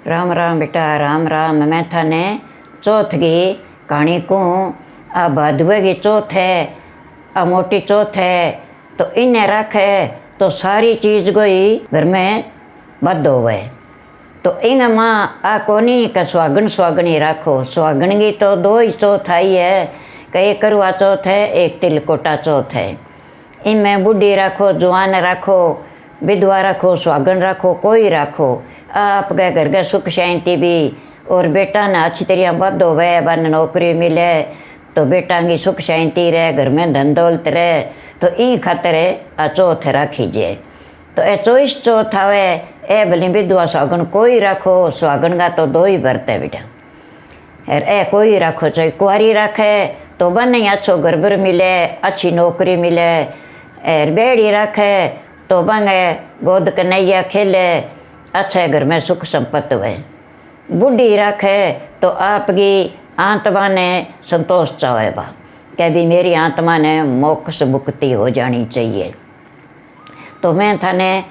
राम राम बेटा, राम राम। मैं थाने चौथ की कहानी को आ भादुए की चौथ है, आ मोटी चौथ है, तो इन्हें रखे तो सारी चीज़ कोई घर में बद होवे। तो इन माँ आ कोनी का सुहागन सुहागनी राखो। सुहागन की तो दो ही चौथ आई है, कि एक करवा चौथ है, एक तिलकोटा चौथ है। इनमें बूढ़ी राखो, जवान राखो, विधवा रखो, सुहागन रखो, कोई राखो। आपके घर के सुख शांति भी और बेटा ने अच्छी तरह बद होवे, बन नौकरी मिले तो बेटा की सुख शांति रहे, घर में धन दौलत रहे। तो इन खातर आ चौथ राखीजिए। तो ए 24 चौथ आवे, ए भली विधवा सुहागन कोई राखो। सुहागन का तो दो ही व्रत है बेटा, और ए कोई राखो। चाहे कुआरी रखे तो बने अच्छो घर बर मिले, अच्छी नौकरी मिले। और बेड़ी रखे तो बने गोद कन्हैया खेले, अच्छे घर में सुख संपत्ति हुए। बूढ़ी रखे तो आपकी आत्मा ने संतोष चाहे बा, कि भी मेरी आत्मा ने मोक्ष मुक्ति हो जानी चाहिए। तो मैं थाने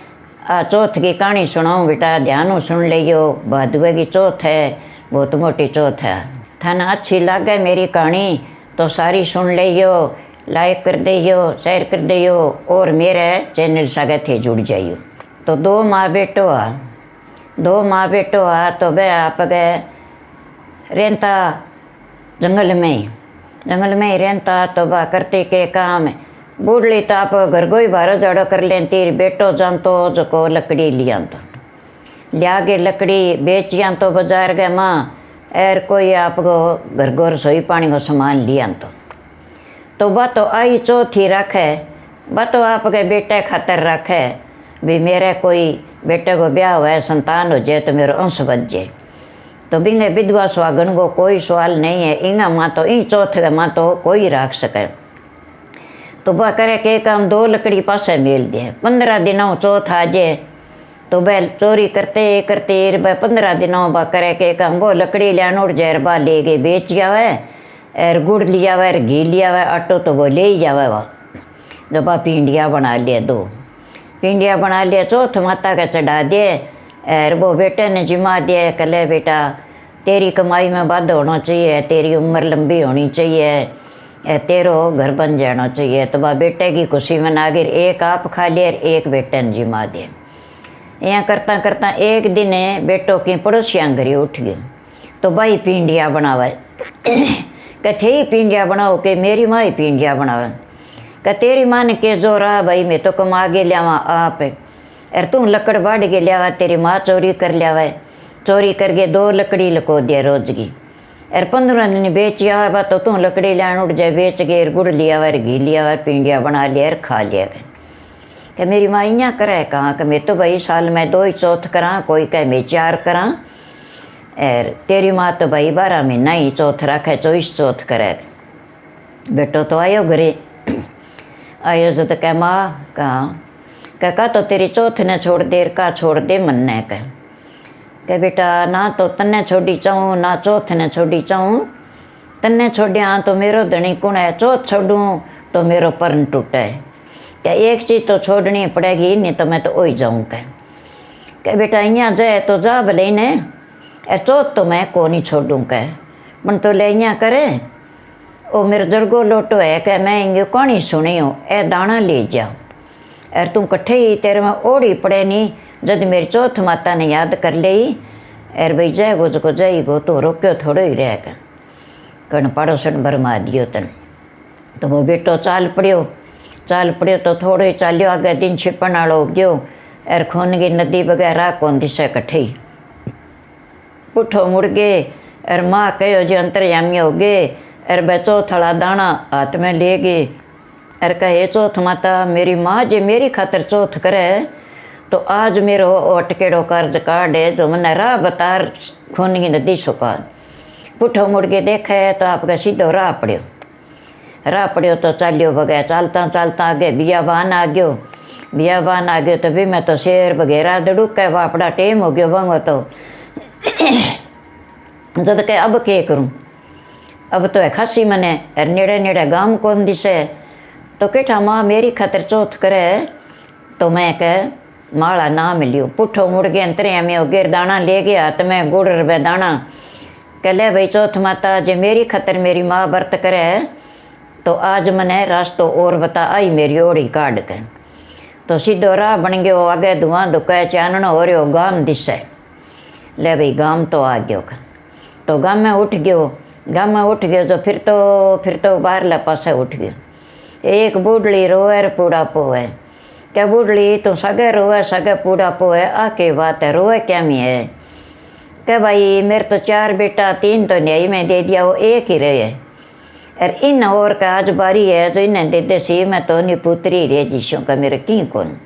चौथ की कहानी सुनाऊँ बेटा, ध्यान सुन लियो। भादुए की चौथ है, बहुत मोटी चौथ है। थाने अच्छी लगे मेरी कहानी तो सारी सुन लियो, लाइक कर दियो, शेयर कर दियो, और मेरे चैनल साथ जुड़ जाइयो। तो दो माँ बेटो आ तो वे आप गए रहता जंगल में ही रहता। तो वह करते के काम बूढ़ली तो आप घर को ही बारह जड़ो कर लेती। बेटो जानतो जो को लकड़ी लिया तो लिया के लकड़ी बेचिया तो बाजार गए माँ, और कोई आपको घर को रसोई पानी को सामान लिया तो वह तो आई चौथी रखे। वह तो आपके बेटे खातर रखे भी मेरे कोई बेटे को ब्याह हुआ है, संतान हो जाए तो मेरा अंश बच जाए। तो बिंगे विधवा सुहागन को कोई सवाल नहीं है। इंगा माँ तो इन चौथ माँ तो कोई रख सके। तो वह करे के काम दो लकड़ी पासे मेल दिए। 15 दिनों चौथ आ जाए तो वह चोरी करते 15 दिनों वह करे के काम वो लकड़ी लिया उड़ जाए, बा ले गए बेच जावे। और गुड़ लिया हुआ, घी लिया हुआ, आटो तो वो ले ही जावे। वह जब वह पिंडिया बना लिया, 2 पिंडिया बना लिया, चौथ माता का चढ़ा दिए। और वो बेटे ने जिमा दिया, कले बेटा तेरी कमाई में वाधा होना चाहिए, तेरी उम्र लंबी होनी चाहिए, तेरो घर बन जाना चाहिए। तो वह बेटे की खुशी मना गई, एक आप खा लिया, एक बेटे ने जिमा दिया। यहाँ करता करता एक दिन बेटों की पड़ोसियाँ घरी उठ गई। तो भाई पिंडिया बनावे, कथे ही पिंडिया बनाओ के मेरी माँ ही पिंडिया बनावे। कि तेरी माँ ने के जो रहा भाई, मैं तो कमा के लियावा आप, और तू लकड़ बाढ़ के लियावा, तेरी माँ चोरी कर लियावा। चोरी करके 2 लकड़ी लको दिया रोज की, और 15 दिन बेच आवा। तो तू लकड़ी लान उठ जाए, बेच के गुड़ लिया हुआ, घी लिया हुआ, पिंडिया बना लिया और खा लिया। कि मेरी माँ इं करे कहाँ कि मैं तो भाई साल में 2 ही चौथ करा, कोई कहे मैं 4 करा। और तेरी माँ तो भाई 12 महीना ही चौथ रखे, 24 चौथ करे। बेटो तो आयो घरे, आयो जो तो कह माँ कहाँ का तो तेरी चौथ ने छोड़ दे, का छोड़ दे मन ने कह बेटा ना तो तन्ने छोड़ी चाहूँ, ना चौथ ने छोड़ी चाहूँ। तन्ने छोड़िया तो मेरो धनी कुण है, चौथ छोड़ूँ तो मेरो पर्ण टूटे। क्या एक चीज़ तो छोड़नी पड़ेगी, नहीं तो मैं तो वही जाऊँ। कह बेटा यहाँ जाए तो जा भले ने, चौथ तो मैं को नहीं छोड़ूँ। मन तो ले यहाँ करे ओ मेरे जड़गो लोटो है, कि मैं इंगे कहानी सुनी हूँ, ए दाना ले जाओ। और तू कट्ठे ही तेरे में ओढ़ी पड़े नहीं। जब मेरी चौथ माता ने याद कर ली, और भाई जय गो जो जय गो तो रोक्यो थोड़ो ही रह कण पड़ोसन भरमा दियो तन। तो वो बेटो चाल पड़ियो तो थोड़ो ही चालियो, आगे दिन छिपन वालो गयो। और खून की नदी वगैरह कौन दिशा कट्ठे पुठो मुड़ गए। और माँ कहो जो अंतर्यामी हो गए, और वह चौथड़ा दाना हाथ में ले गए। और कहे चौथ माता मेरी माँ जे मेरी खातर चौथ करे, तो आज मेरो अटकेड़ो कर्ज काढ़े, जो मैंने राह बता खून की नदी सुखा। पुठो मुड़ के देखे तो आपका सीधो राह पड़ियो तो चालियो बगैर चालता चालता आगे बियाबान आ गयो। तो भी मैं तो शेर वगैरह दड़ुक है, वापड़ा टेम हो गयो बंगो। तो जद के अब के करूँ, अब तो है खासी मने, और नेड़े गांव कौन दिसे। तो केठा माँ मेरी खातर चौथ करे, तो मैं कह माला ना मिलियो। पुठो मुड़ गया अंतरे में गिरदाना ले गया तो मैं गुड़ रुपये दाना। कह ले भाई चौथ माता जे मेरी खतर मेरी माँ व्रत करे तो आज मने रास्तो और बता आई मेरी ओड़ी काट के। तो सीधो राह बन गयो, आगे धुआं धुका चाननो हो रहो, गाम दिशे। ले भाई गाम तो आ गयो। तो गाम में उठ गयो, गाम में उठ गयो तो फिर तो बाहरले पासे उठ गयो। एक बूढ़ी रोए पूड़ा पोए। क्या बूढ़ी तो सगे रोए सगे पूड़ा पोए, आ के बात है रोए क्या में है। क्या भाई मेरे तो 4 बेटा 3 तो न्याई में दे दिया, वो एक ही रहे। और इन और का आज बारी है जो इन्हें दे दे सी, मैं तो नहीं पुत्री रे जिसों का मेरे की कौन।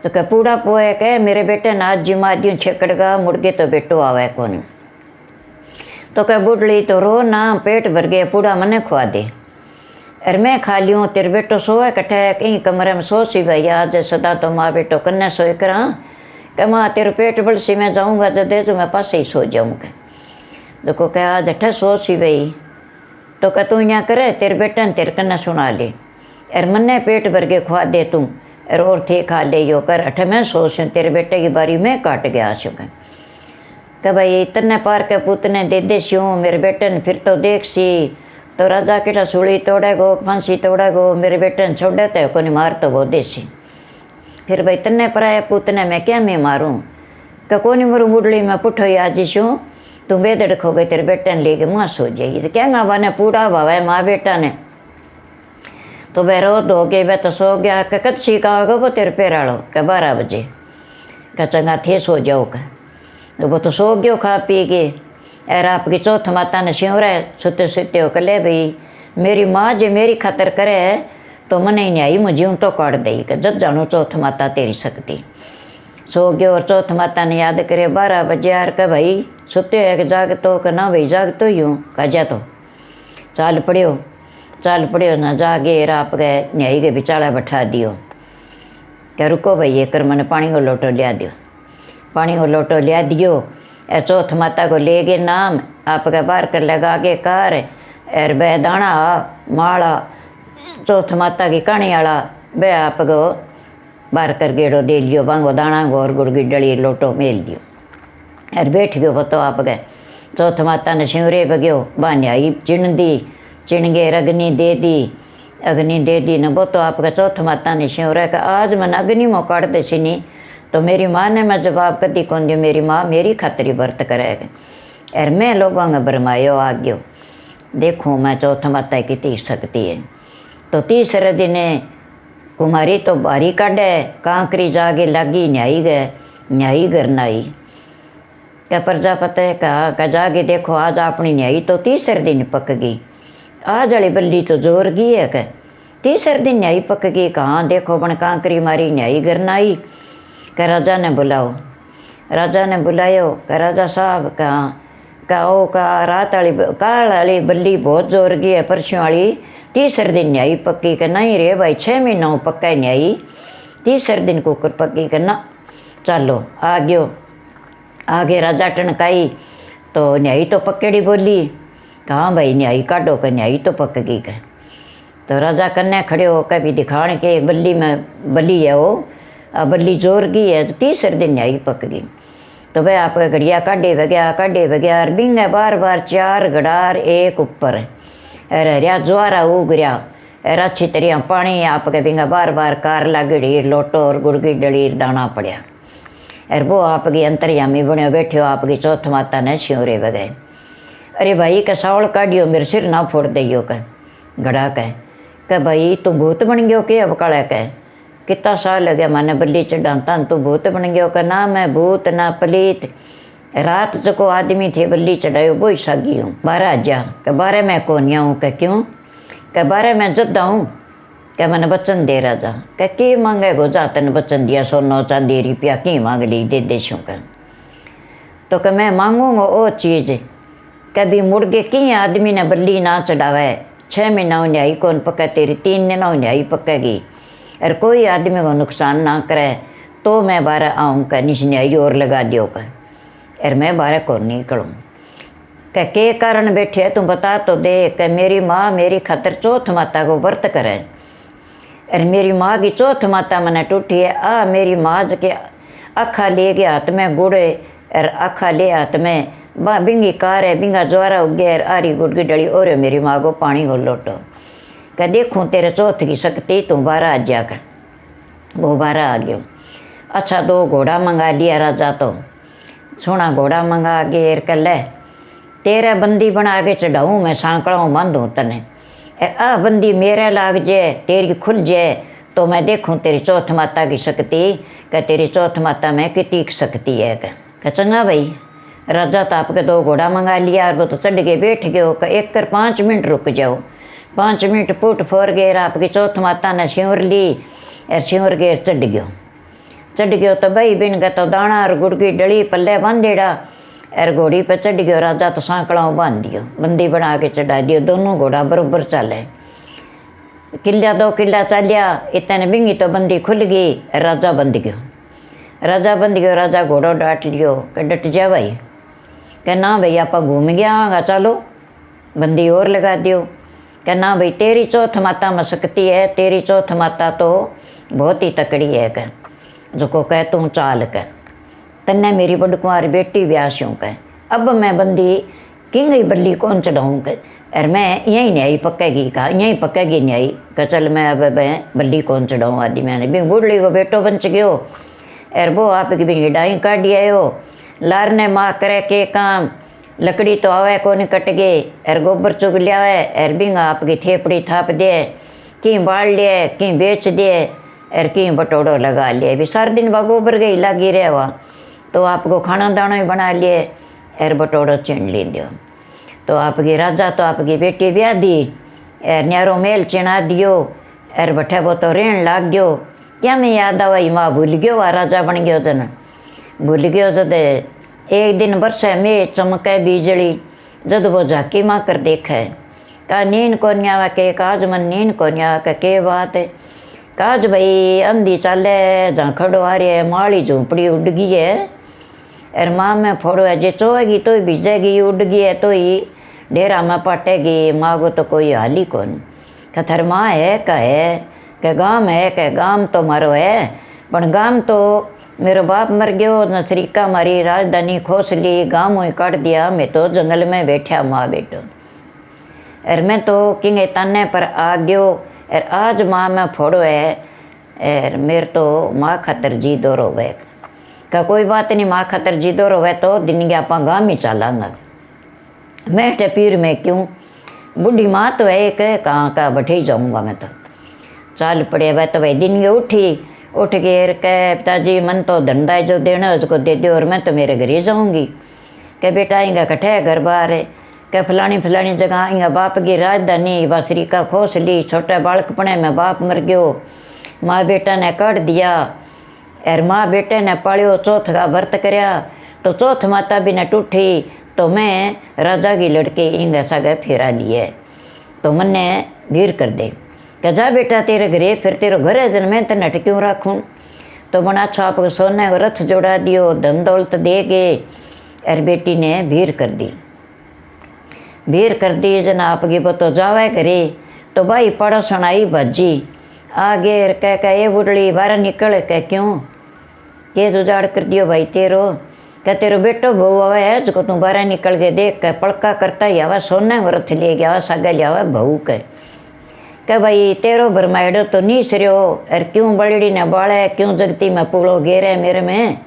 तो क्या पूड़ा पोए कह मेरे बेटे ना आज जिमा दियो छेकड़गा मुड़गे तो बेटो आवे कौन। तो क्या बूढ़ी तो रो ना, पेट भर गया पूड़ा मने खुआ दे। अरे मैं खा लियूँ, तेरे बेटो सोए कटे कहीं कमरे में सो सी भाई आज सदा तो माँ बेटो कन्ने सोए करा। क्या माँ तेरे पेट बड़सी मैं जाऊँगा जब दे तो मैं पास ही सो जाऊँगा। देखो क्या आज अठे सो सी भाई। तो क्या तू यहाँ करे तेरे बेटे ने तेरे कन्ने सुना ले। अरे मन्ने पेट भर के खुआ दे तू, और थे खा ले यो कर अठे मैं सोच तेरे बेटे की बारी में काट गया चुका। क्या भाई इतने पार के पुतने दे दे स्यूँ मेरे बेटे ने फिर तो देख सी। तो राजा केटा सूली तोड़ेगो फांसी तोड़ेगो, मेरे बेटे ने छोड़े तो को नहीं मार तो वो देसी। फिर भाई तन्ने पराए पुतने मैं क्या मैं मारूँ। क्या को नहीं मरूँ बुढ़ली मैं पुठो ही आज शूँ। तू बेदड़ खो गई तेरे बेटे ने लेके माँ सो जाइए। तो क्या गा बने पूड़ा भावे माँ बेटा ने। तो वह रो धो के वह तो सो गया। क्या कद सीखा होगा वो तेरे पैराड़ो। क्या 12 बजे। क्या चंगा थे सो जाओ। क्या तो वो तो सो गयो खा पी के। और आपकी चौथ माता ने शिवरा सुते सुते हो कले भाई मेरी माँ जे मेरी खातर करे तो मने नहीं आई मुझे यूँ तो काट दई। कि जब जानू चौथ माता तेरी शक्ति। सो गयो और चौथ माता ने याद करे 12 बजे यार का भाई सुते है कि जाग तो कि ना भाई जाग तो यूँ कह जा तो चाल पड़ियो ना जागे आप गए न्याई के बिचाड़ा बैठा दियो। क्या रुको भाई ये कर मैंने पानी को लोटो लिया दियो। पानी को लोटो लिया दियो। चौथ माता को ले गए नाम आपका बार कर लगा के कार और बह दाना माला चौथ माता की कहानी वाला बह आपको बार कर गेड़ो दे लियो बांगो दाना गोर गुड़ की डली लोटो मेल लियो। और बैठ गयो वो तो आप गए चौथ माता ने शिवरे बग्यो बान्याई चिण दी चिण गए अग्नि दे दी न वो तो आपका चौथ माता ने शिवरे का आज मन अग्नि में काट दे सिनी। तो मेरी माँ ने मैं जवाब कदी कौन दियो, मेरी माँ मेरी खातरी व्रत करेगा। और मैं लोगों ने भरमायो आ गयो देखूँ मैं चौथ माता की शक्ति है। तो तीसरे दिन कुमारी तो बारी काढ़े कांकरी जागे लगी न्याई करनाई। क्या प्रजापति कहा जागे देखो आज अपनी न्याई तो तीसरे दिन पक गई। आज वाली बल्ली तो जोर गई है। क्या तीसरे दिन न्याई पक गई। कहाँ देखो बन कांकरी मारी न्याई करनाई। का राजा ने बुलाओ। राजा ने बुलायो। का राजा साहब कहाँ का रात वाली काल वाली बल्ली बहुत जोर गई है परसों वाली तीसरे दिन न्याई पक्की। के नहीं रे भाई 6 महीनों पक्का न्याई तीसरे दिन कुकर पक्की। के ना चलो आ गयो। आगे राजा टनकाई तो न्याई तो पक्केड़ी बोली। कहाँ भाई न्याई काटो का न्याई तो पक गई। के तो राजा कन्ने खड़े हो के भी दिखाने के बल्ली में बल्ली है वो बल्ली जोर गई है तो तीसरे दिन न्याई पक गई। तो वह आप घड़िया काढ़े बगया और बिंगे बार 4 गड़ार एक ऊपर अरे हरिया ज्वारा उग रहा और अच्छी तरह पानी आपके बिंगा बार कार लागड़ी लोटो और गुड़ की डली दाना पड़ा। और वो आपकी अंतर्यामी बने बैठे हो आपकी चौथ माता ने शिवरे बगए। अरे भाई का सावल काढ़ियो मेरे सिर ना फोड़ दियो। कह घड़ा कह भाई तू भूत बन गयो के अब काला कह कितना साल लगे मैंने बल्ली चढ़ाता तू भूत बन गयो। का ना मैं भूत ना पलीत रात जको आदमी थे बल्ली चढ़ायो वो ही सागी हूँ 12 जा। के 12 मैं कोनिया हूँ। क्या क्यों। क्या 12 मैं जद्दा हूँ। क्या मैंने वचन दे राजा। क्या की मांगे गो जा तेन वचन दिया सोनो चांदी रुपया की मांग ली दे देशों का। तो क्या मैं मांगूंगा वो चीज़ कभी मुड़ के की आदमी ने बल्ली ना चढ़ावे 6 महीना न्याई कौन पका तेरी 3 दिन न्याई पकेगी और कोई आदमी को नुकसान ना करे तो मैं 12 आऊँ का निश न्याई और लगा दियो का और मैं 12 को निकलूँ। क्या के कारण बैठे तू बता तो दे। कि मेरी माँ मेरी खातर चौथ माता को व्रत करे अरे मेरी माँ की चौथ माता मने टूटी है। आ मेरी माँ के अखा ले गया हाथ में गुड़े और अखा ले हाथ में बा बिंगी कार है बिंगा ज्वारा उगे आरी गुड़ की डली और मेरी माँ को पानी को लोटो कह देखूँ तेरे चौथ की शक्ति तू बारह आ जाकर। वो बारह आ गयो। अच्छा 2 घोड़ा मंगा लिया राजा तो सोना घोड़ा मंगा घेर कर ले तेरा बंदी बना के चढ़ाऊँ मैं सांकड़ों बांधूँ तने आ बंदी मेरे लाग जाए तेरी खुल जाए तो मैं देखूँ तेरी चौथ माता की शक्ति क्या तेरी चौथ माता में कितनी शक्ति है क्या चंगा भाई। राजा तो आपके 2 घोड़ा मंगा लिया और वो तो चढ़ के बैठ गयो का 1 कर 5 मिनट रुक जाओ। 5 मिनट पुट फोर गए आपकी चौथ माता ने सिंवर ली और सिंवर के चढ़ गयो तो भाई बिन का तो दाना और गुड़ की डली पल्ले बांधेड़ा और घोड़ी पर चढ़ गयो। राजा तो सांकड़ों बांध दियो बंदी बना के चढ़ा दियो। दोनों घोड़ा बराबर चले किला 2 किला चलिया इतने बिंगी तो बंदी खुल गई। राजा बंद गयो। राजा घोड़ो डांट लियो कि डट जा भाई कि ना भाई आप घूम गया आगा चलो बंदी और लगा दियो कि ना भाई तेरी चौथ माता में शक्ति है तेरी चौथ माता तो बहुत ही तकड़ी है क्या जो को कह तू चाल कह तन्ने मेरी बड़ कुंवारी बेटी ब्यास्यों कह अब मैं बंदी किंग बल्ली कौन चढ़ाऊँ कह और मैं यहीं नहीं आई पक्केगी कहा यहीं पक्केगी नहीं आई कह चल मैं अब मैं बल्ली कौन चढ़ाऊँ आदि मैंने भी बुढ़ली को बेटो बच गयो और वो आपकी भी हिडाई काट आयो लार ने माँ करे के काम लकड़ी तो आवे कौन कट गए और गोबर चुग लियावे और बिंगा आपकी थेपड़ी थाप दे की बाल लिए की बेच दे और की बटोड़ो लगा लिए भी सारा दिन वह गोबर गई लगी रहे हुआ तो आपको खाना दाना ही बना लिए और बटोड़ो चिन ली दियो। तो आपकी राजा तो आपकी बेटी ब्याह दी और न्यारो मेल चिना दियो और बठे वो तो रेण लाग गयो क्या मैं याद आवा माँ भूल गयो वह राजा बन गयो तन भूल गयो जद एक दिन बरसे में चमके बिजली जद वो झाकी माँ कर देखे का नींद को न्यावा के काज मन नींद को न्यावा के बात है काज भाई अंधी चाले जहाँ खड़ो आ रही है माड़ी झोंपड़ी उड़ गई है और माँ में फोड़ो है जे चोएगी तो ही भिजेगी उड़ गई है तो ही डेरा में पटेगी माँ को तो कोई हाल ही कौन कथर माँ है क्या गांव है क्या गांव तो मारो है पर गांव तो मेरो बाप मर गयो नसरीका मारी राजधानी खोस ली गांव ही काट दिया मैं तो जंगल में बैठा माँ बेटो और मैं तो किंगे ताने पर आ गयो और आज माँ में फोड़ो है और मेरे तो माँ खातर जी दो रोवे का कोई बात नहीं माँ खातर जी दो रोवे तो दिन के आप गाँव ही चलांगा मैं पीर में क्यों बूढ़ी माँ तो है कहाँ का बैठे ही जाऊँगा मैं तो चाल पड़े वह तो भाई दिन के उठ के कह पिताजी मन तो धंधा जो देना है उसको दे दो और मैं तो मेरे घर ही जाऊँगी कह बेटा आएगा कट्ठे है घर बार है कह फलानी जगह आएगा बाप की राजधानी बासरी का खोस ली छोटा बालकपने में बाप मर गयो माँ बेटा ने काट दिया और माँ बेटे ने पालियो चौथ का व्रत करया तो चौथ माता भी ने टूटी तो मैं राजा की लड़के इंग सगे फेरा लिए तो मन्ने भीर कर दे क्या जा बेटा तेरे घरे फिर तेरे घर है जन मैं तेने क्यों रखूँ तो बना छाप को सोने को रथ जोड़ा दियो धन दौलत दे गए और बेटी ने भीर कर दी जन आपकी वो तो जावे घरे तो भाई पड़ोसन आई भज्जी आगे कह ये बुढ़ली बाहर निकल कह क्यों के जुगाड़ कर दियो भाई तेरो बेटो बहू आवे है जो तू बाहर निकल के देख के पड़का करता ही आवा सोने को रथ ले गया सागा लिया बहू कह भाई तेरो भरमाइडो तो नहीं सरियो और क्यों बड़ी ने बाड़े क्यों जगती में पूड़ो घेरे मेरे में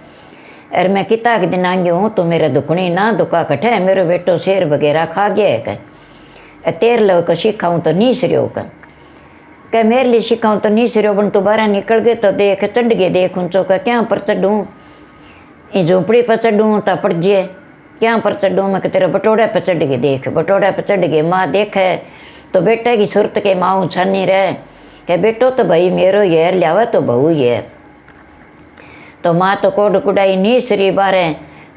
और मैं किता के दिन आंगी हूँ तो मेरे दुखनी ना दुखा कठे मेरे बेटो शेर वगैरह खा गया है कह तेर लो को सिखाऊँ तो नहीं सरियो कह मेरे लिए सिखाऊँ तो नहीं सरियो बन तू बाहर निकल गए तो देख चढ़ गए देख ऊँचो का क्या पर चढ़ूँ ये झोंपड़ी पर चढ़ूँ तो पड़ जाए क्या पर चढ़ूँ मैं तेरे बटोड़े पर चढ़ गए देख बटोड़े पर चढ़ गए माँ देखे तो बेटे की सूरत के माँ छानी रहे कि बेटो तो भाई मेरो येर लियावा तो बहू ये तो माँ तो कोड कुडाई नी सरी बारे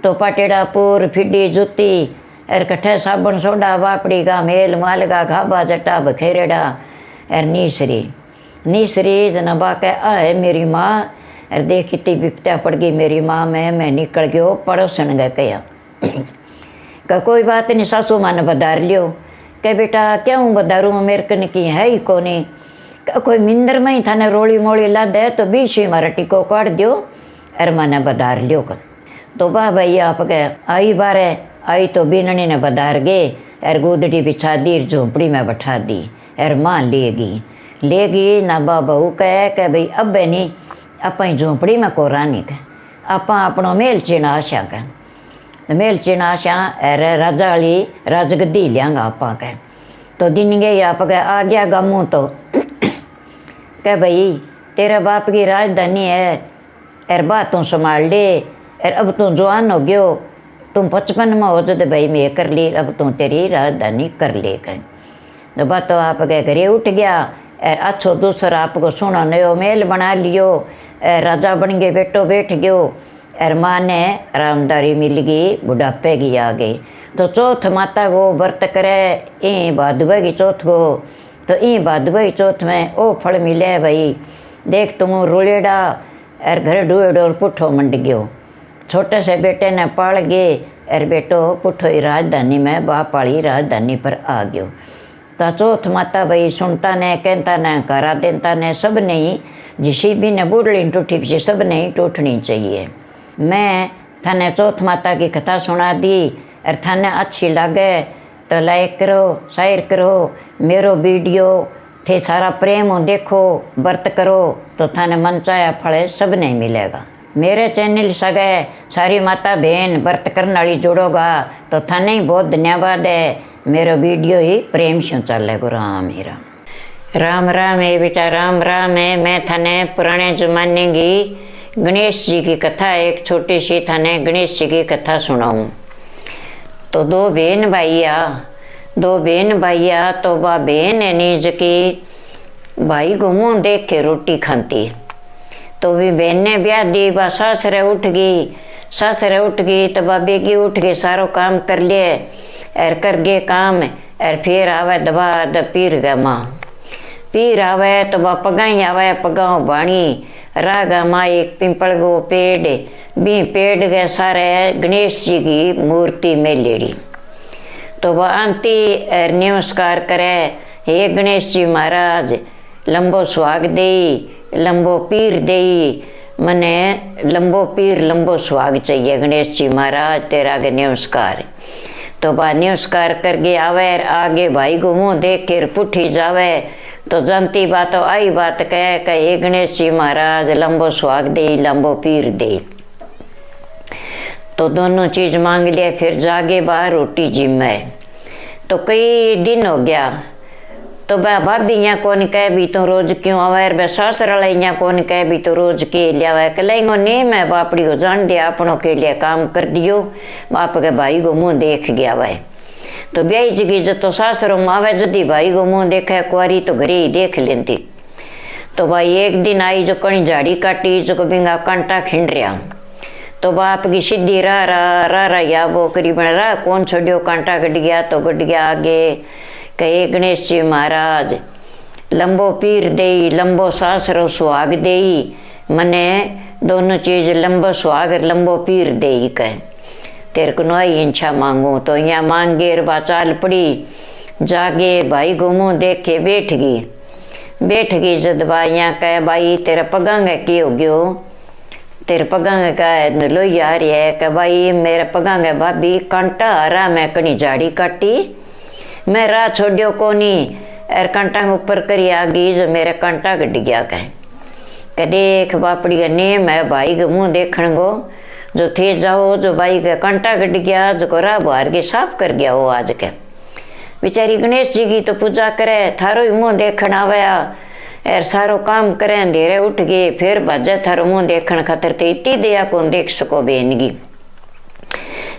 तो पाटेड़ा पूर फिडी जूती और कट्ठे साबुन सोडा बापड़ी का मेल माल का घाबा जटा बखेरेड़ा और नी सरी जनबा के आए मेरी माँ और देख इतनी विपत्या पड़ गई मेरी माँ में मैं निकल गयो पड़ोसन गए कहा कोई बात नहीं सासू माँ ने बधार लियो कह बेटा क्या हूँ बधारूँ मेरे कन की है ही कोनी कोई मिंदर में ही थाने रोली मोली ला दे तो बीच ही मारा टिको काट दियो और मैंने बदार लियो कर। तो बा भाई आप के आई बारे आई तो बीननी ने बदार गे और गोदड़ी बिछा दी झोंपड़ी में बैठा दी और माँ लेगी ना बा बहू कहे कि भाई अब नहीं अपन झोंपड़ी में को रानी के आप अपनों मेल चीना आशा के मेल चीना आशा और राजा वाली राजगद्दी लियांगा आप के। तो दिन गए आप के आ गया गमू तो कह भाई तेरा बाप की राजधानी है और बात तू संभाल ले और अब तू जवान हो गयो तुम 55 में हो तो भाई मैं कर ली अब तू तेरी राजधानी कर ले कहीं। तो बात तो आपके घरे उठ गया और अच्छो दूसरा आपको सुनो नयो मेल बना लियो राजा बन गए बेटो बैठ गयो और माँ ने आरामदारी मिल गई बुढ़ापे की आ गई। तो चौथ माता को व्रत करे ई भादुआ की चौथ को तो ई भादुआ की चौथ में ओ फल मिले भाई देख तुम रोलेड़ा और घर डूएड़ो और पुठो मंड गयो। छोटे से बेटे ने पाल गए और बेटो पुठो ही राजधानी में बाप वाली राजधानी पर आ गयो। तो चौथ माता भाई सुनता ने कहता ने करा देता ने सब नहीं जिसी भी ने बूढ़ी टूटी पीछे सब नहीं टूटनी चाहिए। मैं थाने चौथ माता की कथा सुना दी और थाने अच्छी लगे तो लाइक करो शेयर करो मेरो वीडियो थे सारा प्रेम हो देखो व्रत करो तो थाने मन चाया फल सब नहीं मिलेगा। मेरे चैनल सगे सारी माता बहन व्रत करने वाली जोड़ोगा तो थाने ही बहुत धन्यवाद है। मेरा वीडियो ही प्रेम से चलेगा। राम राम है बेटा राम राम है। मैं थाने पुराने जमाने की गणेश जी की कथा एक छोटी सी थाने गणेश जी की कथा सुनाऊं। तो दो बहन भाइया तो वह बहन है नीज की भाई को मुँह देख के रोटी खाती। तो भी बहन ने ब्याह दी बा सासरे उठ गई तो बा बेगी उठ के सारो काम कर लिए और कर गए काम और फिर आवे दबा द पीर गा माँ पीर आवे तो बा पगाई आवे पगाओ बाणी रागा माँ एक पिंपल गो पेड़ बी पेड़ गए सारे गणेश जी की मूर्ति में लेड़ी। तो वह आंती और नमस्कार करे हे गणेश जी महाराज लंबो सुहाग देई लंबो पीर देई मने लंबो पीर लंबो सुहाग चाहिए गणेश जी महाराज तेरा आगे नमस्कार। तो बा नमस्कार करके आवे आगे भाई को मुँह देख कर पुठी जावे तो जानती बात आई बात कह हे गणेश जी महाराज लंबो सुहाग देई लंबो पीर दे। तो दोनों चीज मांग लिया फिर जागे बाहर रोटी जिम में। तो कई दिन हो गया तो वह भाभी यहाँ कौन कह भी तो रोज क्यों आवे वह सासर वाला यहाँ कौन कह भी तो रोज के लिया कलेंगो नेम है बापड़ी को जान दिया अपनों के लिए काम कर दियो। बाप के भाई को मुँह देख गया वह तो ब्याई जगी जो तो सासरों में आवे जदी भाई को मुँह देखा कुआरी तो घरे ही देख लेती। तो भाई एक दिन आई जो कहीं झाड़ी काटी जो बिंगा कांटा खिंड रहा तो बाप की सीधी रा या वो करीबन रा कौन छोड़ियो कांटा गड गया तो गड गया आगे कहे गणेश जी महाराज लंबो पीर देई लंबो सासरो सुहाग देई मने दोनों चीज लंबो सुहाग लंबो पीर देई कहे तेरे को नई इच्छा मांगू। तो यहाँ मांगे बा चाल पड़ी जागे भाई घूमू देख के बैठ गई जद बा यहाँ कहे भाई तेरा पगांग की हो गयो तेरे पगांग का लोई आ रही है कि भाई मेरा पगांग भाभी कांटा हरा मैं कनी झाड़ी काटी मैं राह छोड़ियो कोनी और कांटा ऊपर करी आ गई जो मेरा कांटा गड गया कह देख बापड़ी का नेम है भाई के मुँह देखने को जो थे जाओ जो भाई का कांटा गड गया जो राह बाहर के साफ कर गया वो आज के बेचारी गणेश जी की तो पूजा करे थारो ही मुँह देखने आया और सारो काम करे अंधेरे उठ गए फिर भजे थारो मुँह देखने खातर थे इतनी दया कौन देख सको बेनगी।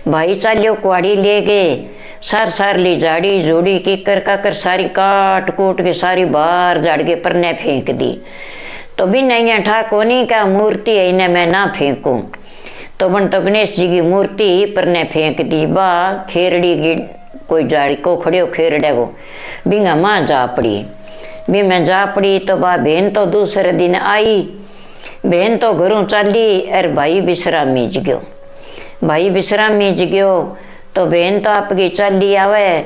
भाई चालियो कुआड़ी ले गए सार ली झाड़ी जोड़ी कीकर काकर सारी काट कूट के सारी बाहर झाड़ के परने फेंक दी। तो बिन यहाँ ठाको नहीं का मूर्ति है इन्हें मैं ना फेंकूं तो बन तो गणेश जी की मूर्ति परने फेंक दी। बा खेरड़ी की कोई झाड़ी को खड़ियो खेरड़े को बिंगा माँ जा पड़ी भी मैं जा पड़ी। तो बा बहन तो दूसरे दिन आई बहन तो घरों चाली और भाई विश्रामी ज गयो तो बहन तो आपकी चाली आवे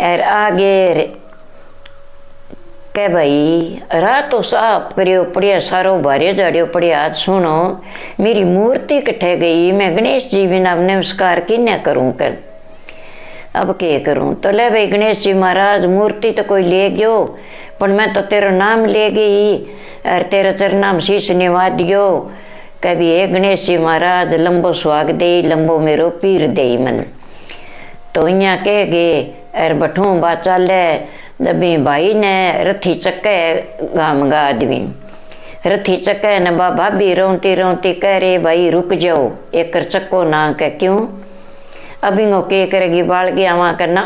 और आगे कह भाई रात तो साफ करियो पड़िया सारो भारे जाड़ियो पड़िया। आज सुनो मेरी मूर्ति कट्ठे गई, मैं गणेश जी बिना नमस्कार किन्ने करूं कर, अब के करूं। तो ले भाई गणेश जी महाराज मूर्ति तो कोई ले गयो, पर मैं तो तेरा नाम ले गई और तेरा चरनाम शीश निवा दियो। कभी हे गणेश जी महाराज लंबो सुहाग दे, लंबो मेरो पीर दे मन। तो इया कह गए और बठू बा चाले। जबी भाई ने रथी चक्के गाम गा आदमी रथी चक्के न बा भाभी रोती रोती कह रे भाई रुक जाओ एक चक्को ना। कह क्यों, अभी वो के करेगी बाल गया वहाँ करना,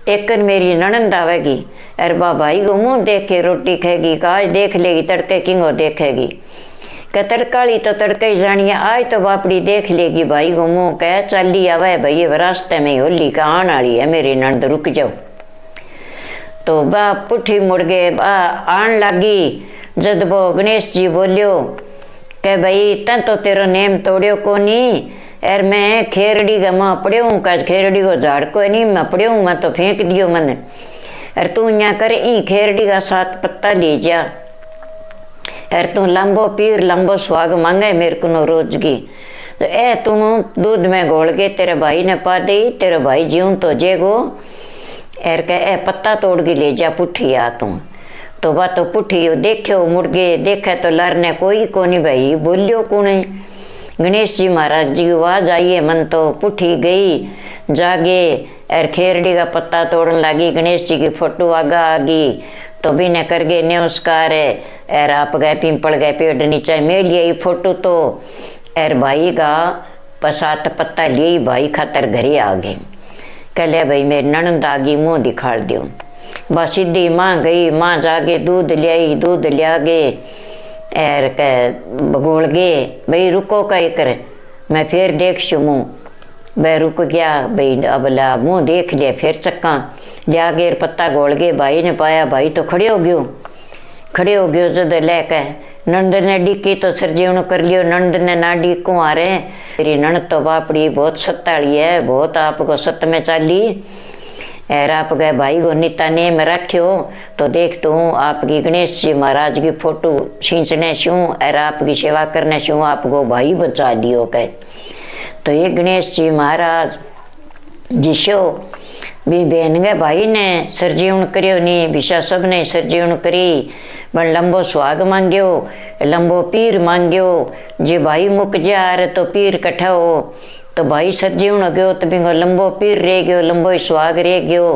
एक मेरी ननंद आवेगी अरे बा भाई को मुँह देख के रोटी खाएगी, आज देख लेगी तड़के किंगो देखेगी। कह तड़काली तो तड़के ही जानिए, आज तो बापड़ी देख लेगी भाई को मुँह। कह चाली आवे भाई रास्ते में होली का आन वाली है मेरी ननद रुक जाओ। तो बा पुठी मुड़ गए, बा आन लगी। जद वो गणेश जी बोलियो कह भाई तन तो तेरो नेम तोड़ियो को नहीं, यार मैं खेरड़ी का माँ पड़्यो हूँ, का खेरड़ी को झाड़ को नहीं मैं पड़्यो हूँ, मैं तो फेंक दियो मन। अरे तू यहाँ कर ई खेरड़ी का 7 पत्ता ले जा, अरे तू लंबो पीर लंबो सुहाग मांगे मेरे को नो रोज की। तो ए तुम दूध में घोल के तेरे भाई ने पा दी, तेरे भाई जीऊँ तो जेगो। एर कह ए पत्ता तोड़ के ले जा पुठी आ तू। तो बा तो पुठी देखो मुड़ गए, देखे तो लरने कोई को नहीं भाई, बोलियो को नहीं। गणेश जी महाराज जी की आवाज आई है मन, तो पुठी गई जागे एर खेरड़ी का पत्ता तोड़न लगी। गणेश जी की फोटो आगा आ गई तो भी ने कर गए नमस्कार एर आप गए पिंपल गए पेड़ नीचे में लिए फोटो। तो एर भाई का 7 पत्ता लिए भाई खातर घरे आ गए। कह भाई मेरी ननंद आ गई मुँह दिखाड़ दियो। बस सीधी माँ गई, माँ जाके दूध ले आई, दूध लिया गए एर कह बगोल गए भाई रुको कहीं करे मैं फिर देख शू मुँह। भाई रुक गया भाई, अब ला मुँह देख लिया फिर चक्का लिया गए पत्ता गोल गए। भाई ने पाया भाई तो खड़े हो गयो जद लेके नंद ने डिकी तो सरजीवन कर लियो। नंद ने ना डिको आ रहे तेरी ननद तो बापड़ी बहुत सत्ताली है, बहुत आपको सत्य में चाली एर आप गए भाई को नीता नेम रखियो। तो देखता हूँ आपकी गणेश जी महाराज की फोटो खींचने शूँ और आपकी सेवा करने शूँ आपको भाई बचा दियो। कह तो ये गणेश जी महाराज जिसो भी बहन गए भाई ने सरजीवन करियो नहीं, विशा सब ने सरजीवन करी। बन लंबो सुहाग मांग्यो, लंबो पीर मांग्यो। जे भाई मुक जा रहे तो पीर कट्ठा हो, तो भाई सरजीवन गयो तो बिंगो लंबो पीर रह गयो, लंबो सुहाग रह गयो।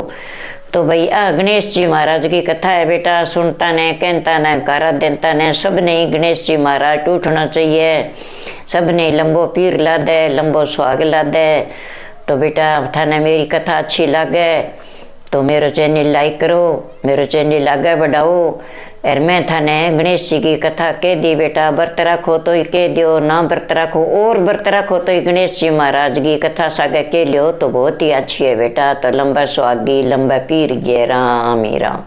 तो भाई आ गणेश जी महाराज की कथा है बेटा, सुनता ने कहता ने कारा देता ने सब ने गणेश जी महाराज टूटना चाहिए, सब ने लंबो पीर ला दे, लंबो सुहाग ला दे। तो बेटा थाने मेरी कथा अच्छी लगे तो मेरे चैनल लाइक करो, मेरे चैनल आगे बढ़ाओ। और मैं थाने गणेश जी की कथा कह दी बेटा, व्रत रखो तो ही कह दियो, ना व्रत रखो और व्रत रखो तो ही गणेश जी महाराज की कथा सागे कह लियो तो बहुत ही अच्छी है बेटा। तो लंबा सुहागी लंबा पीर गे राम ही राम।